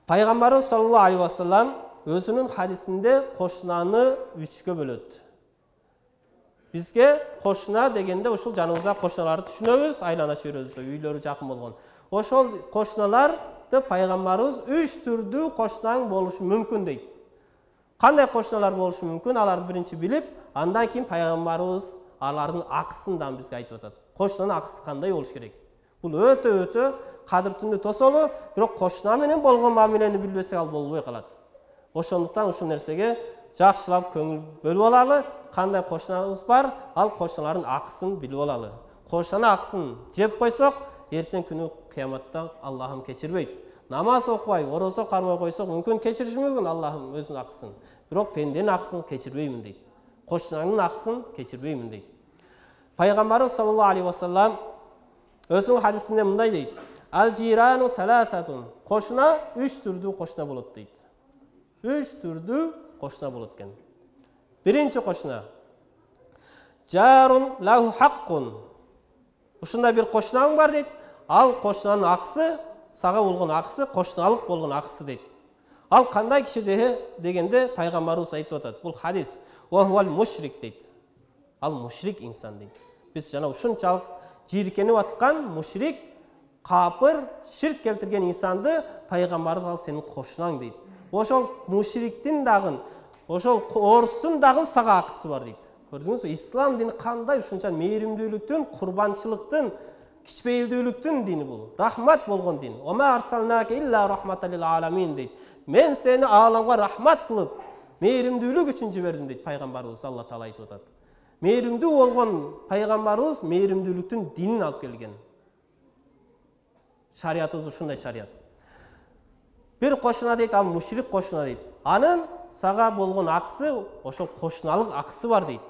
Пайғамбарымыз саллаллаху алейхи вассалам өзінің хадисінде қошынаны 3-ке бөледі. Бізге қошына дегенде ошол жаныбызга қошыналарды түшүнөбүз, айлана жүрөбүз, үйлөрү жакын болгон. Ошол қошыналарды пайгамбарыбыз 3 түрдүү қошунаң болушу мүмкүн дейт. Кандай қошыналар болушу мүмкүн? Аларды биринчи билип, андан кийин пайгамбарыбыз алардын акысын да бизге айтып атат. Қошунанын акысы кандай болуш керек? Бул өтө кадыртүндүү тосолу, бирок кошуна менен болгон мамилени билбесек ал болбой калат. Ошондуктан ушул нерсеге жакшылап көңүл бөлүп алалы. Кандай кошунабыз бар, ал кошуналардын акысын билип алалы. Кошуна акысын жеп койсок, эртең күнү кыяматта Аллахым кечирбейт. Намаз окубай, орозо кармай койсок, мүмкүн кечириши мүмкүн Аллахым өзүнүн акысын. Бирок пенденин акысын кечирбеймин дейт. Кошунанын акысын кечирбеймин дейт. Пайгамбарыбыз саллаллаху алейхи вассалам өзүнүн хадисинде мындай дейт: Ал-жирану саласатун. Кошуна 3 түрдүү кошуна болот дейт. 3 түрдүү кошуна болот экен. Биринчи кошуна. Жарун лаху хаккун. Ушундай бир кошунаң бар дейт. Ал кошунанын акысы, сага болгон акысы, кошуналык болгон акысы дейт. Ал кандай киши дегенде пайгамбарыбыз айтып атат. Бул хадис. Ва хуал мушрик дейт. Ал мушрик инсан дейт. Биз жана ушунчалык жийиркенип аткан мушрик, капыр, ширк келтирген инсанды пайгамбарыбыз ал сенин кошунаң дейт. Ошол мушриктин дагы, ошол орустун дагы сага акысы бар дейт. Көрдүңүзбү? Ислам дини кандай ушунча мээримдүүлүктүн, курбанчылыктын, кичпейилдүүлүктүн дини бул. Рахмат болгон дин. Ома арсалнака илля рахматал лил аламин дейт. Мен сени ааламга рахмат кылып, мээримдүүлүк үчүн жибердим дейт пайгамбарыбыз. Алла таала айтып атат. Мээримдүү болгон пайгамбарыбыз мээримдүүлүктүн динин алып келген. Шариятыбыз ушундай шарият. Bir кошуна дейт, ал мушрик кошуна дейт. Анын сага болгон акысы, ошол кошуналык акысы бар дейт.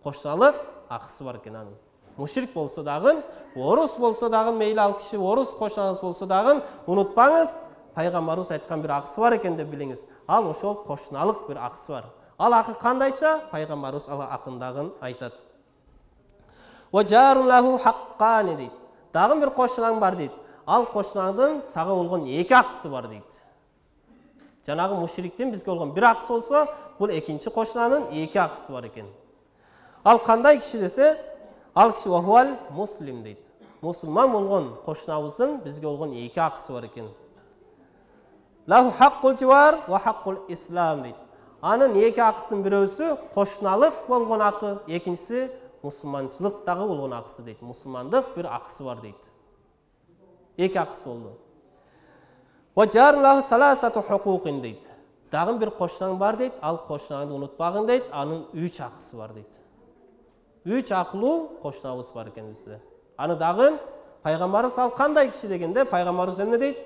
Кошуналык акысы бар экен анын. Мушрик болсо дагы, орус болсо дагы, мейли ал киши орус кошунаңыз болсо дагы, унутпаңыз, пайгамбарыбыз айткан бир акысы бар экен деп билиңиз. Ал ошол кошуналык бир акысы бар. Ал акы кандайча? Пайгамбарыбыз ал акындагын айтат. Ва жарун лаху хаккани дейт. Дагы бир кошунаң бар дейт. Ал кошунаңдын сага болгон 2 акысы бар дейт. Жанагы мушриктин бизге болгон бир акысы болсо, бул экинчи кошунанын 2 акысы бар экен. Ал кандай киши десе, ал киши вахуал муслим дейт. Мусулман болгон кошунабыздын бизге болгон 2 акысы бар экен. Лаху хаккул живар ва хаккул ислам дейт. Анын 2 акысын бирөөсү кошуналык болгон акы, экинчиси мусулманчылыктагы болгон акысы дейт. Мусулмандык бир акысы бар дейт. 2 акысы болду. Ва жарун лаху саласату хукукин дейт. Дагы бир кошунаң бар дейт. Ал кошунаңды унутпагын дейт. Анын 3 акысы бар дейт. 3 акылуу кошунабыз бар экен бизде. Аны дагы пайгамбарыбыз ал кандай киши дегенде пайгамбарыбыз эмне дейт?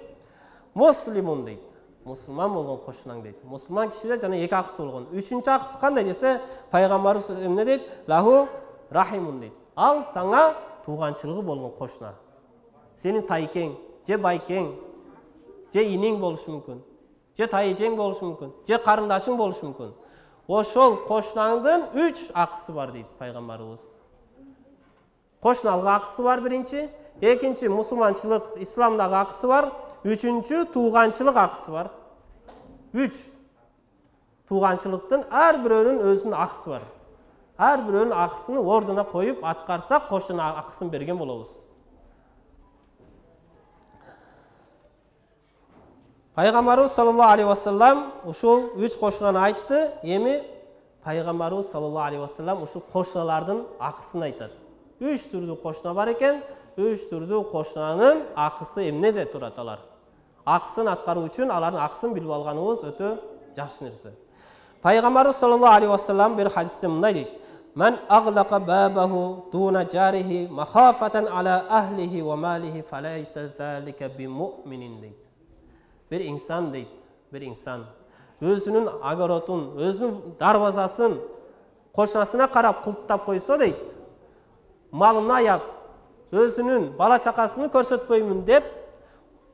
Муслимун дейт. Мусулман болгон кошунаң дейт. Мусулман кишиде жана 2 акысы болгон. 3-чү акысы кандай десе, пайгамбарыбыз эмне дейт? Лаху рахимун дейт. Ал саңа тууганчылыгы болгон кошуна. Сенин тайкең, же байкең, же иниң болушу мүмкүн, же тайжең болушу мүмкүн, же карындашың болушу мүмкүн. Ошол кошунаңдын 3 акысы бар дейт пайгамбарыбыз. Кошуналык акысы бар биринчи, экинчи мусулманчылык, исламдагы акысы бар, үчүнчү тууганчылык акысы бар. 3 тууганчылыктын ар бирөөнүн өзүнүн акысы бар. Ар бирөөнүн акысын ордуна коюп аткарсак, кошуна акысын берген болобуз. Пайгамбарыбыз саллаллаху алейхи вассалам ушул 3 кошунаны айтты. Эми пайгамбарыбыз саллаллаху алейхи вассалам ушул кошуналардын акысын айтат. 3 түрдүү кошуна бар экен. 3 түрдүү кошунанын акысы эмнеде турат алар? Акысын аткаруу үчүн алардын акысын билип алганыбыз өтө жакшы нерсе. Пайгамбарыбыз саллаллаху алейхи вассалам бир хадисте мындай дейт: "Ман агhlaqa babahu duna jarihi makhafatan ala ahlihi wa malihi falaysa zalika bimu'minin" дейт. Bir insan deyt, bir insan özünün agorotun, özünün darvazasın koşnasına karab kulttab koysa deyt, malını ayap, özünün bala çakasını körsetpeymin dep,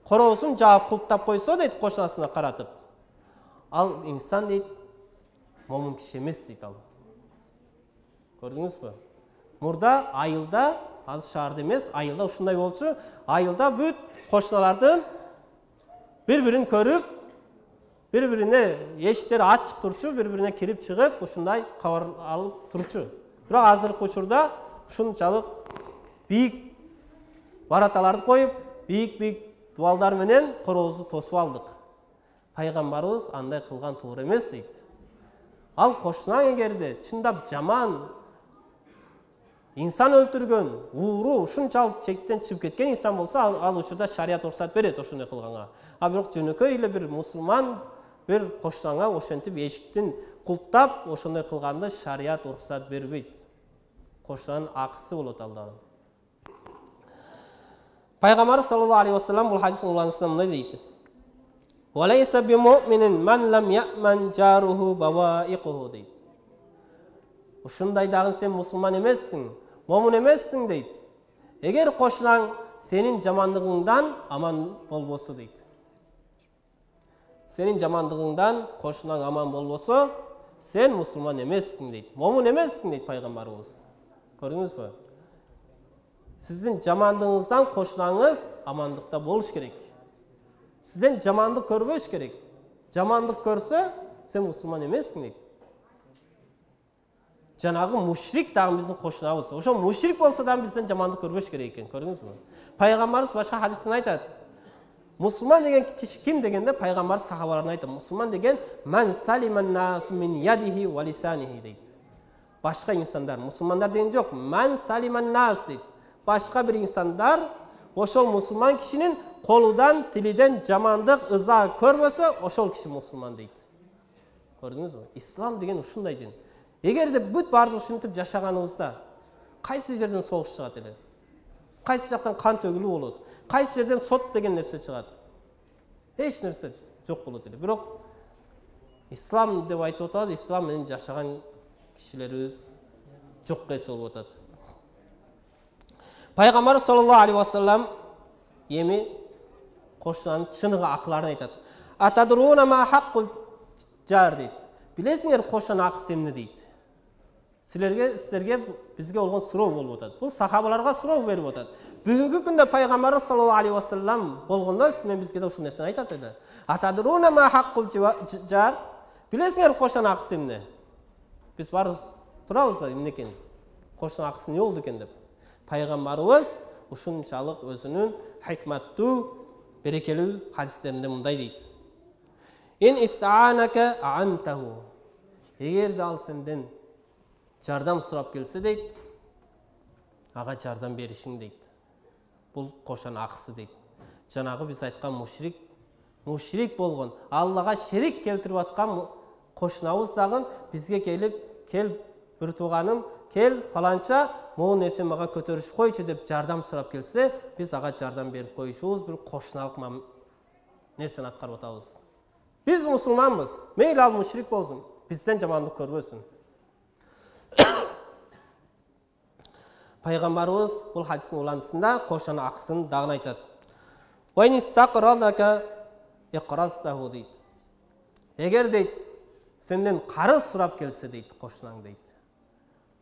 korosun jağıp kulttab koysa deyt koşnasına karatıp. Al insan deyt, momun kişi emes deyt al. Gördünüz mü? Murda ayılda, az şardı emes, ayılda uşunday bolçu, ayılda büt koşnalardın Bir-birini көрүп, bir-бирине эшиктери ачык турчу, bir-бирине кирип чыгып, ушундай кабар алып турчу. Бирок азыркы учурда ушунчалык бийик бараталарды коюп, бийик дуалдар менен короозду тосуп алдык. Пайгамбарыбыз андай кылган туура эмес дейт. Ал кошунаң эгерде чындап жаман инсан өлтүргөн, ууру ушунчалык чектен чыгып кеткен инсан болсо, ал учурда шарият уруксат берет ошондой кылганга. А бирок жөнөкөй эле бир мусулман бир кошунаңа ошентип эшиктин култап ошондой кылганды шарият уруксат бербейт. Кошунанын акысы болот ал дагы. Пайгамбар саллаллаху алейхи вассалам бул хадистин уланысында мындай дейт. Валайса бимуъминин ман лам яъман жаруху баваиқуху дейт. Ушундай дагы сен мусулман эмессиң, момун эмессиң дейт. Эгер кошунаң сенин жамандыгыңдан аман болбосо дейт. Сенин жамандыгыңдан кошунаң аман болбосо, сен мусулман эмессиң дейт. Момун эмессиң дейт пайгамбарыбыз. Көрдүңүзбү? Сиздин жамандыгыңыздан кошунаңыз амандыкта болуш керек. Сизден жамандык көрбөш керек. Жамандык көрсө, сен мусулман эмессиң дейт. Жанагы мушрик дагы биздин кошунабыз. Ошо мушрик болсо дагы бизден жамандык көрбөш керек экен. Көрдүңүзбү? Пайгамбарыбыз башка хадистин айтат. Мусулман деген киши ким дегенде пайгамбар сахабаларына айтат. Мусулман деген ман салиман нас мин ядихи ва лисанихи дейт. Башка инсандар, мусулмандар деген жок. Ман салиман нас дейт. Башка бир инсандар ошол мусулман кишинин колудан, тилиден жамандык, ыза көрбөсө, ошол киши мусулман дейт. Көрдүңүзбү? Ислам деген ушундай дин. Эгерде бүт баарыбыз ушинтип жашаганыбызда, кайсы жерден согуш чыгат эле? Кайсы жактан кан төгүлүү болот? Кайсы жерден сот деген нерсе чыгат? Эч нерсе жок болот эле. Бирок ислам деп айтып атабыз, ислам менен жашаган кишилерибиз жок эсе болуп атат. Пайгамбар саллаллаху алейхи вассалам эми кошунанын чыныгы акыларын айтат. Атадруна ма хаккул жар дейт. Билесиңер кошунан акысы эмне дейт? Силерге бизге болгон суроо болуп атат. Бул сахабаларга суроо берип атат. Бүгүнкү күндө пайгамбар саллаллаху алейхи вассалам болгондо мен бизге да ушул нерсени айтат эле. Атадруна ма хаккул жар. Билесиңер кошунан акысы эмне? Биз барыбыз турабыз да эмне экен? Кошунан акысы эмне болду экен деп. Пайгамбарыбыз ушунчалык өзүнүн хикматтуу, берекелүү хадистеринде мындай дейт. Ин истаанака аантаху. Эгерде ал сенден жардам сурап келсе дейт, ага жардам беришиң дейт. Бул кошунан акысы дейт. Жанагы биз айткан мушрик болгон, Аллага шерик келтирип аткан кошунабыз дагы бизге кел бир тууганым, кел паланча, могу нерсени мага көтөрүшүп койчу деп жардам сурап келсе, биз ага жардам берип коюшубуз бир кошуналык нерсени аткарып атабыз. Биз мусулманбыз, мейли ал мушрик болсун, бизден жамандык көрбөсүн. Пайгамбарыбыз бул хадистин уланысында кошунан акысын дагы айтат. Ва ин истaqralaka iqrasthu дейт. Эгер дейт сенден карыз сурап келсе дейт, кошунаң дейт.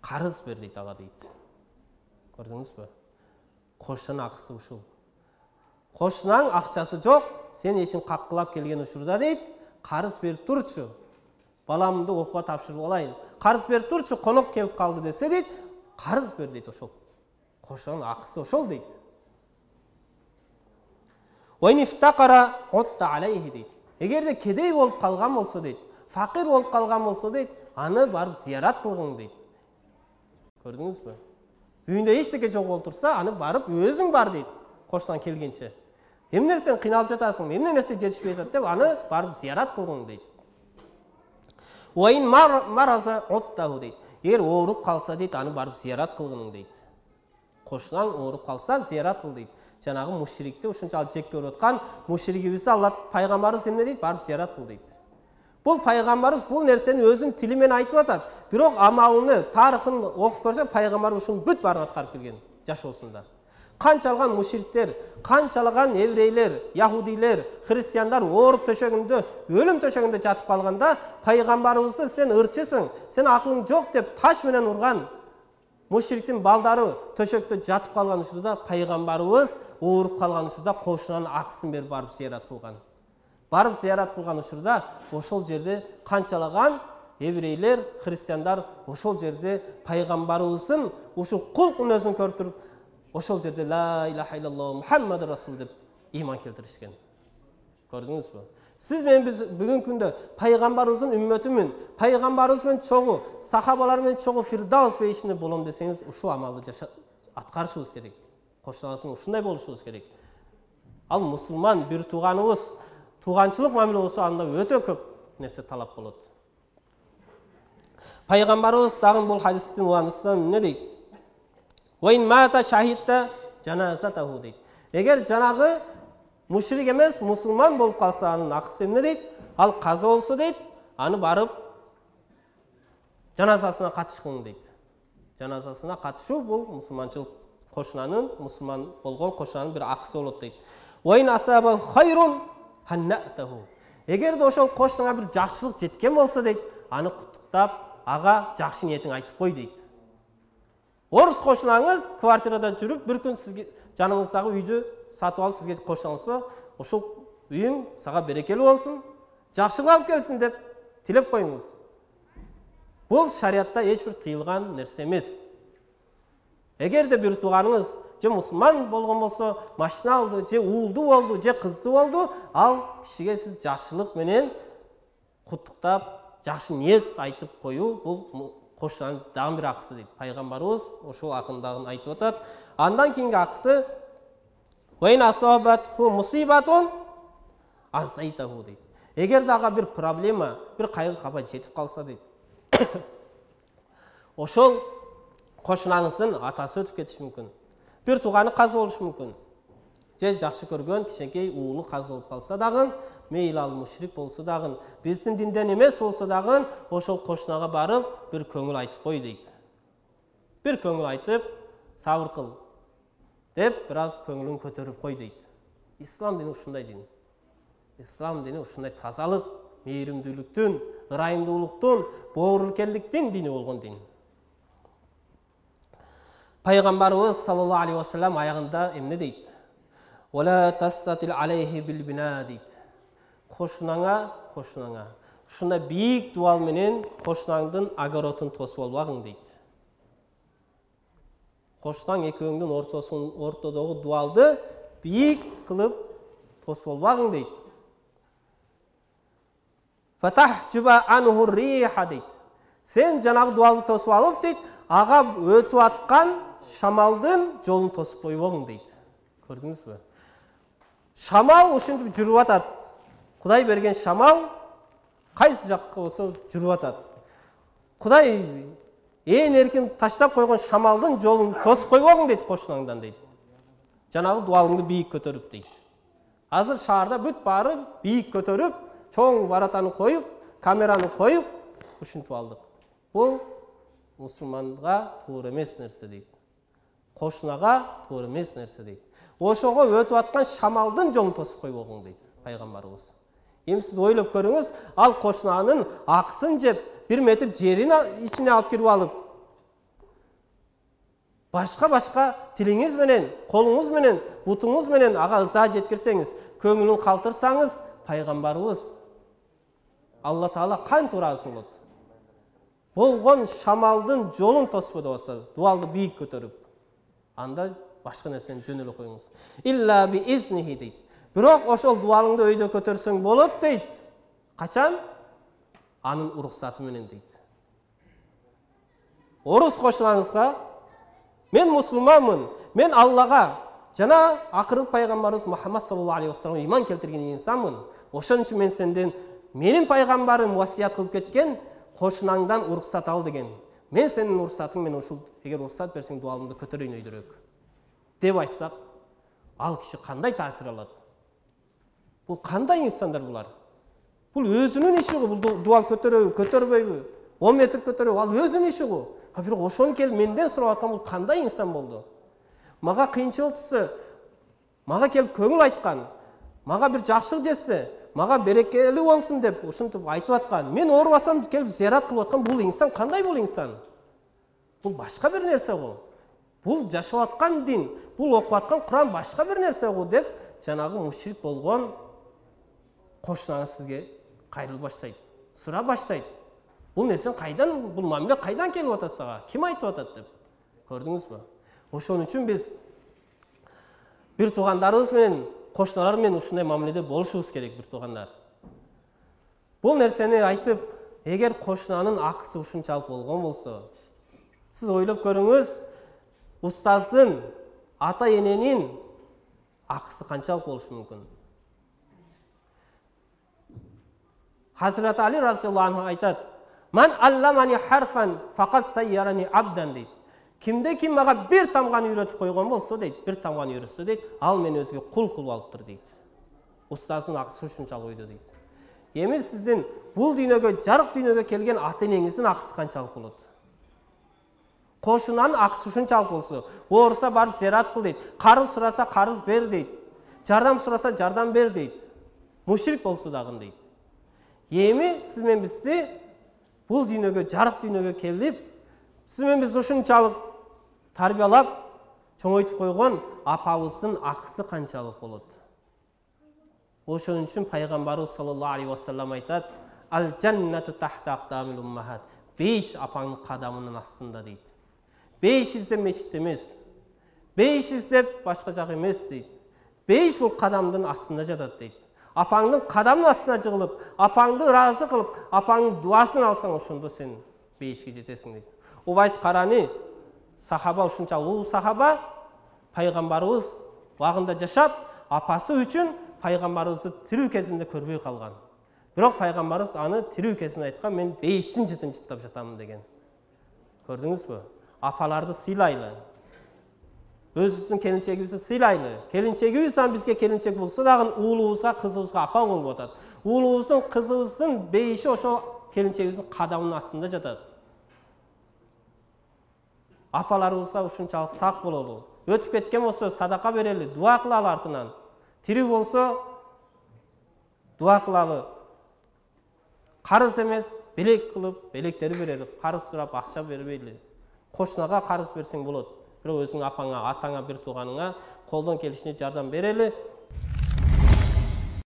Карыз бер дейт ага дейт. Көрдүңүзбү? Кошунан акысы ушул. Кошунаң акчасы жок, сен ишин каккылап келген учурда дейт, карыз берип турчу. Баламды окууга тапшырып алайын. Карыз берип турчу, конок келип калды десе дейт, карыз бер дейт ошол. Кошунан акысы ошол дейт. Ва ин ифтакара утта алейхи дейт. Эгерде кедей болуп калган болсо дейт, факир болуп калган болсо дейт, аны барып зиярат кылгың дейт. Көрдүңүзбү? Үйүндө эчтеке жок болуп турса, аны барып өзүң бар дейт. Кошунан келгенче. Эмне сен кыйналып жатасың, эмне нерсе жетишпей атат деп, аны барып зиярат кылгың дейт. Ва ин мараза уттаху дейт. Эгер ооруп калса дейт, аны барып зиярат кылгың дейт. Кошунаң ооруп калса, зиярат кыл дейт. Жанагы мушрикти ушунчалык жек көрүп аткан мушригибизди Алла пайгамбарыбыз эмне дейт? Барып зиярат кыл дейт. Бул пайгамбарыбыз бул нерсени өзүнүн тили менен айтып атат. Бирок амалыны, тарыхын окуп көрсөк, пайгамбар ушунун бүт баарын аткарып келген жашоосунда. Канчалаган мушриктер, канчалаган еврейлер, яхудилер, христиандар ооруп төшөгүндө, өлүм төшөгүндө жатып калганда, пайгамбарыбызды сен ырчысың, сен акылың жок деп таш менен урган мушриктин балдары төшөктө жатып калган учурда пайгамбарыбыз ооруп калган учурда кошунан акысын берип барып зиярат кылган. барып зиярат кылган учурда ошол жерде канчалаган еврейлер, христиандар ошол жерде пайгамбарыбыздын ушул кул мүнөзүн көрүп туруп, ошол жерде ла илаха иллаллаху Мухаммад расул деп иман келтиришкен. Көрдүңүзбү? Сиз мен биз бүгүнкү күндө пайгамбарыбыздын үммөтүмүн, пайгамбарыбыз менен чогуу, сахабалар менен чогуу Фирдаус бейишинде болом десеңиз, ушул амалды аткарышыбыз керек. Кошунаңыз менен ушундай болушубуз керек. Ал мусулман бир тууганыбыз, тууганчылык мамиле болсо анда өтө көп нерсе талап болот. Пайгамбарыбыз дагы бул хадистин уланысында эмне дейт? Вайн мата шахидта жаназатаху дейт. Эгер жанагы мушрик эмес, мусулман болуп калса анын акысы эмне дейт? Ал каза болсо дейт, аны барып жаназасына катышкын дейт. Жаназасына катышуу бул мусулманчылык кошунанын, мусулман болгон кошунанын бир акысы болот дейт. Вайн асаба хайрун ханнатаху. Эгер де ошол кошунага бир жакшылык жеткен болсо дейт, аны куттуктап, ага жакшы ниетиң айтып кой дейт. Орус кошунаңыз квартирада жүрүп, бир күн сизге жаныңыздагы үйдү сатып алып сизге кошсоңузса, ошол үйүң сага берекелүү болсун, жакшылык алып келсин деп тилеп коюңуз. Бул шариатта эч бир тыйылган нерсе эмес. Эгер де бир тууганыңыз же мусулман болгон болсо, машина алды, же уулду болду, же кызды болду, ал кишиге сиз жакшылык менен куттуктап, жакшы ниет айтып коюу бул кошунанын дагы бир акысы дейт. Пайгамбарыбыз ошол акындагын айтып атат. Андан кийинки акысы вайн асабатху мусибатун азайтаху дейт. Эгер дагы бир проблема, бир кайгы каба жетип калса дейт, ошол кошунаңыздын атасы өтүп кетиши мүмкүн. Бир тууганы каза болушу мүмкүн. Же жакшы көргөн кичинекей уулу каза болуп калса дагы, мейли ал мушрик болсо дагы, биздин динден эмес болсо дагы, ошол кошунага барып бир көңүл айтып кой дейт. Бир көңүл айтып, сабыр кыл деп, бир аз көңүлүн көтөрүп кой дейт. Ислам дини ушундай дин. Ислам дини ушундай тазалык, мейримдүүлүктүн, ырайымдуулуктун, боорукелдиктин дини болгон дин. Пайгамбарыбыз саллаллаху алейхи ва саллям аягында эмне дейт? Вала тастатил алейхи бил бина дейт. Кошунаңа, ушундай бийик дуал менен кошунаңдын огородун тосуп албагың дейт. Кошунаң экөөңдүн ортодогу дуалды бийик кылып тосуп албагың дейт. Фатахжуба анху риха дейт. Сен жанагы дуалды тосуп алып дейт, ага өтүп аткан шамалдын жолун тосуп койбогуң дейт. Көрдүңүзбү? Шамал ушинтип жүрүп атат. Кудай берген шамал кайсы жакка болсо жүрүп атат. Кудай ээн эркин таштап койгон шамалдын жолун тосуп койбогуң дейт кошунаңдан дейт. Жанагы дуалыңды бийик көтөрүп дейт. Азыр шаарда бүт баары бийик көтөрүп, чоң баратаны коюп, камераны коюп, ушинтип алдык. Бул мусулманга туура эмес нерсе дейт. Кошунага туура эмес нерсе дейт. Ошого өтүп аткан шамалдын жолун тосуп койбогуң дейт пайгамбарыбыз. Эми сиз ойлоп көрүңүз, ал кошунанын акысын жеп, 1 метр жерин ичине алып кирип алып, башка тилиңиз менен, колуңуз менен, бутуңуз менен ага ыза жеткирсеңиз, көңүлүн калтырсаңыз, пайгамбарыбыз Алла Таала кантип ыраазы болот? Болгон шамалдын жолун тосуп болсо, дуалды бийик көтөрүп, анда башка нерсени жөн эле коюңуз. Илла би изнихи дейт. Бирок ошол дуалыңды өйдө көтөрсөң болот дейт. Качан? Анын уруксаты менен дейт. Орус кошунаңызга, мен мусулманмын, мен Аллага жана акыркы пайгамбарыбыз Мухаммад саллаллаху алейхи ва саллям иман келтирген инсанмын. Ошон үчүн мен сенден менин пайгамбарым васият кылып кеткен кошунаңдан уруксат ал деген. Мен сенин уруксатың менен ушул эгер уруксат берсең дуалымды көтөрөйүн өйдөрөөк деп айтсак, ал киши кандай таасир алат? Бул кандай инсандар булар? Бул өзүнүн иши го, бул дуал көтөрөбү, көтөрбөйбү, 10 метр көтөрөбү, ал өзүнүн иши го. Бирок ошону келип менден сурап аткан бул кандай инсан болду? Мага кыйынчылык түшсө, мага келип көңүл айткан, мага бир жакшылык жетсе, мага берекелүү болсун деп ушинтип айтып аткан. Мен оорубасам келип зиярат кылып аткан бул инсан кандай бул инсан? Бул башка бир нерсе го. Бул жашап аткан дин, бул окуп аткан Куран башка бир нерсе го деп жанагы мушрик болгон кошунаңыз сизге кайрылып баштайт, сура баштайт. Бул нерсен кайдан, бул мамиле кайдан келип атат сага? Ким айтып атат деп. Көрдүңүзбү? Ошон үчүн биз бир туугандарыбыз менен, кошуналар менен ушундай мамиледе болушубуз керек, бир туугандар. Бул нерсени айтып, эгер кошунанын акысы ушунчалык болгон болсо, сиз ойлоп көрүңүз, устаздын, ата эненин акысы канчалык болушу мүмкүн? Hazreti Ali radhiyallahu anh айтат: "Ман алламани харфан фақат сайярани абдан" дейт. Кимде ким мага бир тамганы үйрөтүп койгон болсо дейт, бир тамганы үйрөтсө дейт, ал мени өзгө кул кылып алыптыр дейт. Устаздын акысы ушунчалык ойдо дейт. Эми сиздин бул дүйнөгө, жарык дүйнөгө келген ата энеңиздин акысы канчалык болот? Кошунанын акысы ушунчалык болсо, ооруса барып зиярат кыл дейт, карыз сураса карыз бер дейт, жардам сураса жардам бер дейт. Мушрик болсо дагы дейт. Эми сиз менен бизди бул дүйнөгө, жарык дүйнөгө келип, сиз менен биз ушунчалык тарбиялап, чоңойтуп койгон апабыздын акысы канчалык болот? Ошон үчүн пайгамбарыбыз саллаллаху алейхи ва саллям айтат: "Ал жаннату тахта aqdamil ummahat." 5 апаңдын кадамынын астында дейт. 5 издеп мечит эмес. 5 издеп башка жак эмес дейт. 5 бул кадамдын астында жатат дейт. Апаңдын кадамынын астына жыгылып, апаңды ыраазы кылып, апаңдын дуасын алсаң, ошондо сен 5ке жетесиң дейт. Увайс Карани сахаба ушунчалык, бул сахаба пайгамбарыбыз убагында жашап, апасы үчүн пайгамбарыбызды тирүү кезинде көрбөй калган. Бирок пайгамбарыбыз аны тирүү кезинде айткан: "Мен 5-тин жытын жыттап жатамын" деген. Көрдүңүзбү? Апаларды сыйлайлы. Өзүбүздүн келинчегибизди сыйлайлы. Келинчегибиз бизге келинчек болсо дагы уулубузга, кызыбызга апа болуп атат. Уулубуздун, кызыбыздын бейиши ошо келинчегибиздин кадамынын астында жатат. Апаларыбызга ушунчалык сак бололу. Өтүп кеткен болсо садака берели, дуа кылалы артынан. Тирүү болсо дуа кылалы. Карыз эмес, белек кылып, белектери берели. Карыз сурап акча бербейли. Кошунага карыз берсең болот. Бирок өзүң апаңа, атаңа, бир тууганыңа колдон келишинче жардам берели.